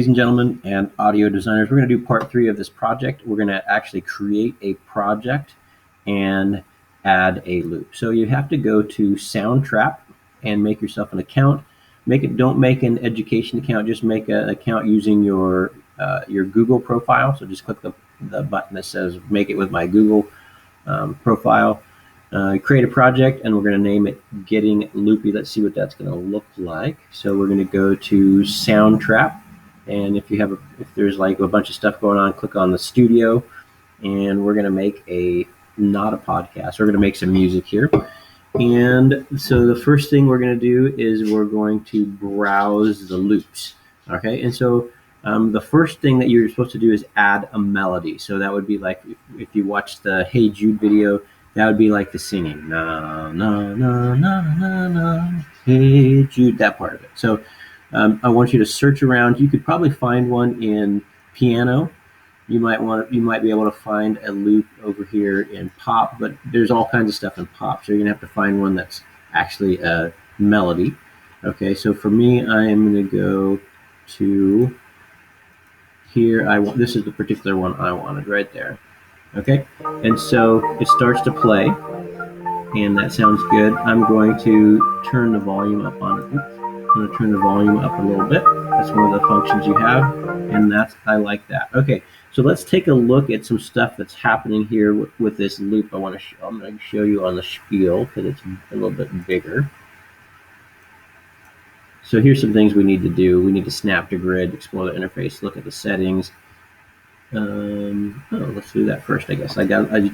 Ladies and gentlemen and audio designers, we're going to do part 3 of this project. We're going to actually create a project and add a loop. So you have to go to Soundtrap and make yourself an account. Don't make an education account, just make an account using your Google profile. So just click the button that says make it with my Google profile. Create a project, and we're going to name it Getting Loopy. Let's see what that's going to look like. So we're going to go to Soundtrap, and if there's like a bunch of stuff going on, click on the studio, and we're going to make not a podcast. We're going to make some music here. And so the first thing we're going to do is we're going to browse the loops. Okay, and so the first thing that you're supposed to do is add a melody. So that would be like if you watch the Hey Jude video, that would be like the singing, na na na na na na, Hey Jude, that part of it. So I want you to search around. You could probably find one in piano. You might be able to find a loop over here in pop, but there's all kinds of stuff in pop. So you're gonna have to find one that's actually a melody. Okay, so for me, I am gonna go to here. This is the particular one I wanted right there. Okay, and so it starts to play, and that sounds good. I'm going to turn the volume up on it. I'm going to turn the volume up a little bit. That's one of the functions you have, and I like that. Okay, so let's take a look at some stuff that's happening here with this loop. I'm going to show you on the spiel because it's a little bit bigger. So here's some things we need to do. We need to snap to grid, explore the interface, look at the settings. Let's do that first, I guess. I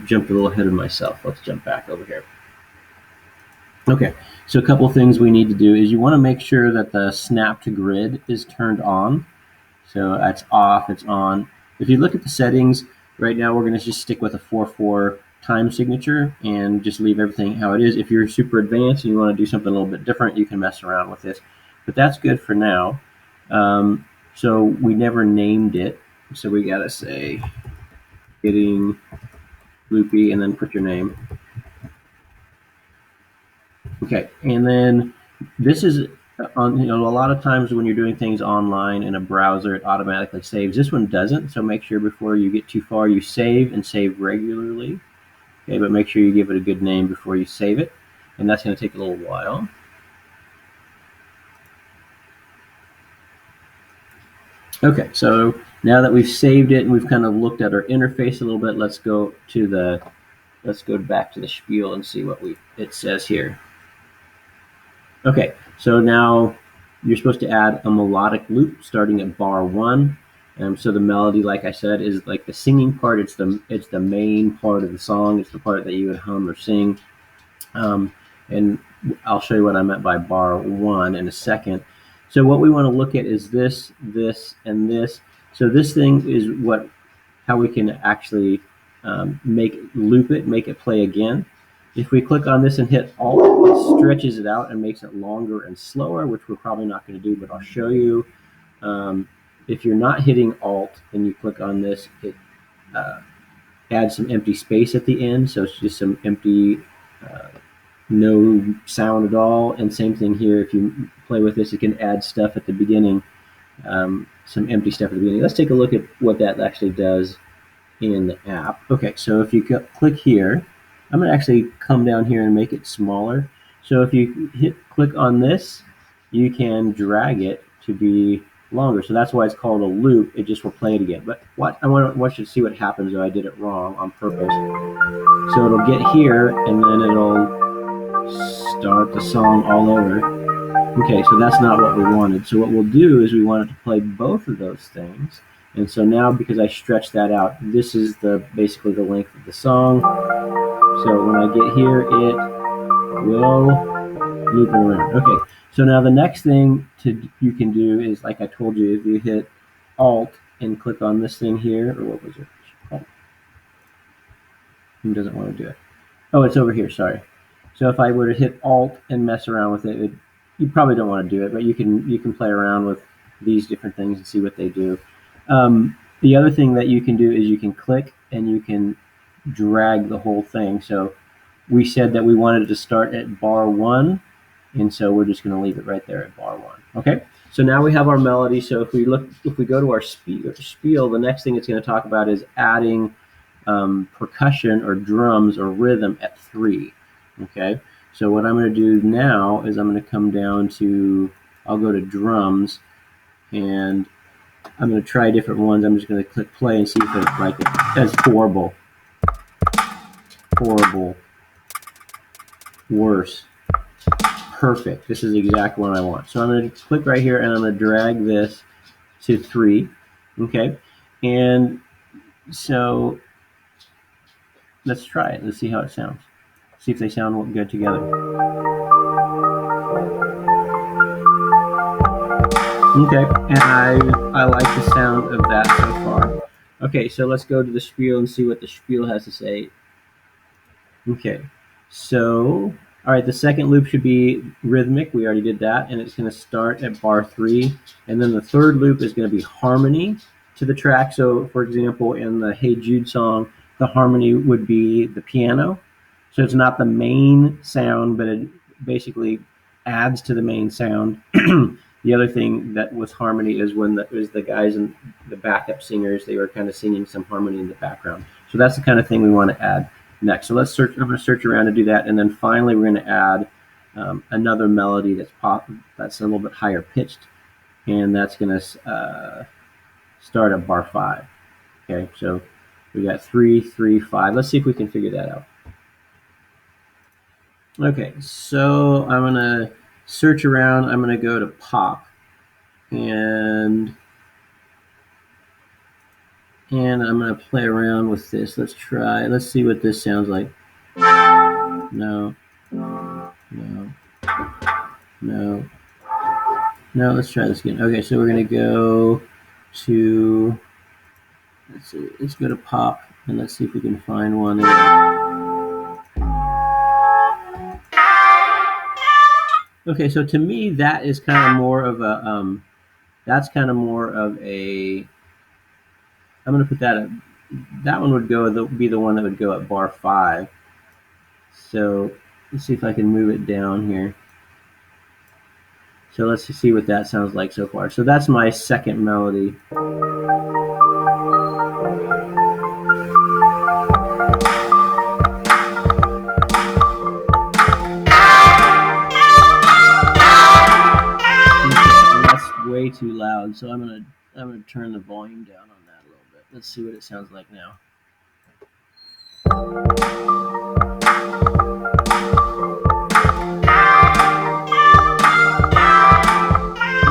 jumped a little ahead of myself. Let's jump back over here. Okay, so a couple things we need to do is you want to make sure that the snap to grid is turned on. So that's off, it's on. If you look at the settings, right now we're going to just stick with a 4/4 time signature and just leave everything how it is. If you're super advanced and you want to do something a little bit different, you can mess around with this. But that's good for now. So we never named it. So we gotta say Getting Loopy and then put your name. Okay, and then this is on, a lot of times when you're doing things online in a browser, it automatically saves. This one doesn't, so make sure before you get too far you save and save regularly. Okay, but make sure you give it a good name before you save it, and that's going to take a little while. Okay, so now that we've saved it and we've kind of looked at our interface a little bit, let's go back to the spiel and see what it says here. Okay, so now you're supposed to add a melodic loop starting at bar 1. So the melody, like I said, is like the singing part. It's the main part of the song. It's the part that you would hum or sing. And I'll show you what I meant by bar 1 in a second. So what we want to look at is this, and this. So this thing is how we can actually make it play again. If we click on this and hit Alt, it stretches it out and makes it longer and slower, which we're probably not going to do, but I'll show you. If you're not hitting Alt and you click on this, it adds some empty space at the end. So it's just some empty, no sound at all. And same thing here, if you play with this, it can add stuff at the beginning, some empty stuff at the beginning. Let's take a look at what that actually does in the app. Okay, so if you click here, I'm going to actually come down here and make it smaller. So if you click on this, you can drag it to be longer. So that's why it's called a loop. It just will play it again. But I want you to see what happens though I did it wrong on purpose. So it'll get here and then it'll start the song all over. Okay, so that's not what we wanted. So what we'll do is we want it to play both of those things. And so now, because I stretched that out, this is basically the length of the song. So when I get here, it will loop around. Okay, so now the next thing you can do is, like I told you, if you hit Alt and click on this thing here, or what was it? Oh. Who doesn't want to do it? Oh, it's over here, sorry. So if I were to hit Alt and mess around with it, you probably don't want to do it, but you can play around with these different things and see what they do. The other thing that you can do is you can click and you can drag the whole thing. So we said that we wanted to start at bar 1, and so we're just going to leave it right there at bar 1. Okay, So now we have our melody. So if we go to our spiel, the next thing it's going to talk about is adding percussion or drums or rhythm at 3. Okay. So what I'm going to do now is I'm going to come down to, I'll go to drums, and I'm going to try different ones. I'm just going to click play and see if I like it. That's horrible. Horrible. Worse. Perfect. This is the exact one I want. So I'm going to click right here and I'm going to drag this to 3. Okay. And so let's try it. Let's see how it sounds. See if they sound good together. Okay, and I like the sound of that so far. Okay, so let's go to the spiel and see what the spiel has to say. Okay, so, all right, the second loop should be rhythmic. We already did that, and it's going to start at bar 3. And then the third loop is going to be harmony to the track. So, for example, in the Hey Jude song, the harmony would be the piano. So it's not the main sound, but it basically adds to the main sound. The other thing that was harmony is when the guys and the backup singers, they were kind of singing some harmony in the background. So that's the kind of thing we want to add next. So let's search. I'm going to search around to do that, and then finally we're going to add another melody that's a little bit higher pitched, and that's going to start at bar 5. Okay, so we got 3, 3, 5. Let's see if we can figure that out. Okay, so I'm going to search around. I'm going to go to pop, and I'm going to play around with this. Let's see what this sounds like. No, let's try this again. Okay, so we're going to go to, let's go to pop, and let's see if we can find one. Okay, so to me, that is kind of more of a, I'm going to put that one would be the one that would go at bar 5. So let's see if I can move it down here. So let's see what that sounds like so far. So that's my second melody. Way too loud, so I'm gonna turn the volume down on that a little bit. Let's see what it sounds like now.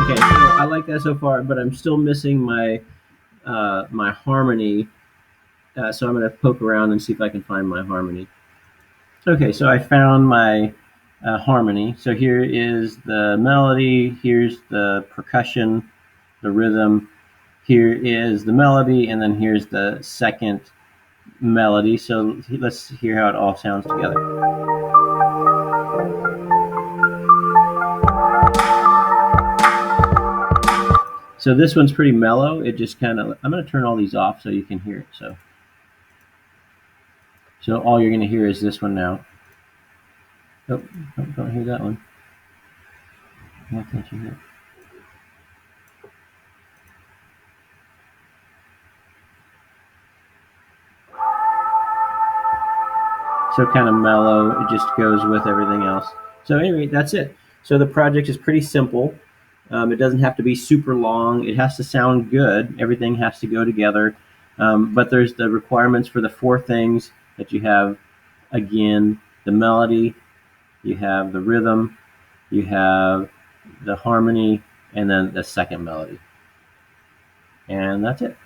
Okay, so I like that so far, but I'm still missing my my harmony. So I'm gonna poke around and see if I can find my harmony. Okay, so I found my harmony. So here is the melody, here's the percussion, the rhythm, here is the melody, and then here's the second melody. So let's hear how it all sounds together. So this one's pretty mellow. It just kind of, I'm going to turn all these off so you can hear it. So all you're going to hear is this one now. Oh, don't hear that one. Why can't you hear it? So kind of mellow. It just goes with everything else. So anyway, that's it. So the project is pretty simple. It doesn't have to be super long. It has to sound good. Everything has to go together. But there's the requirements for the 4 things that you have. Again, the melody, you have the rhythm, you have the harmony, and then the second melody. And that's it.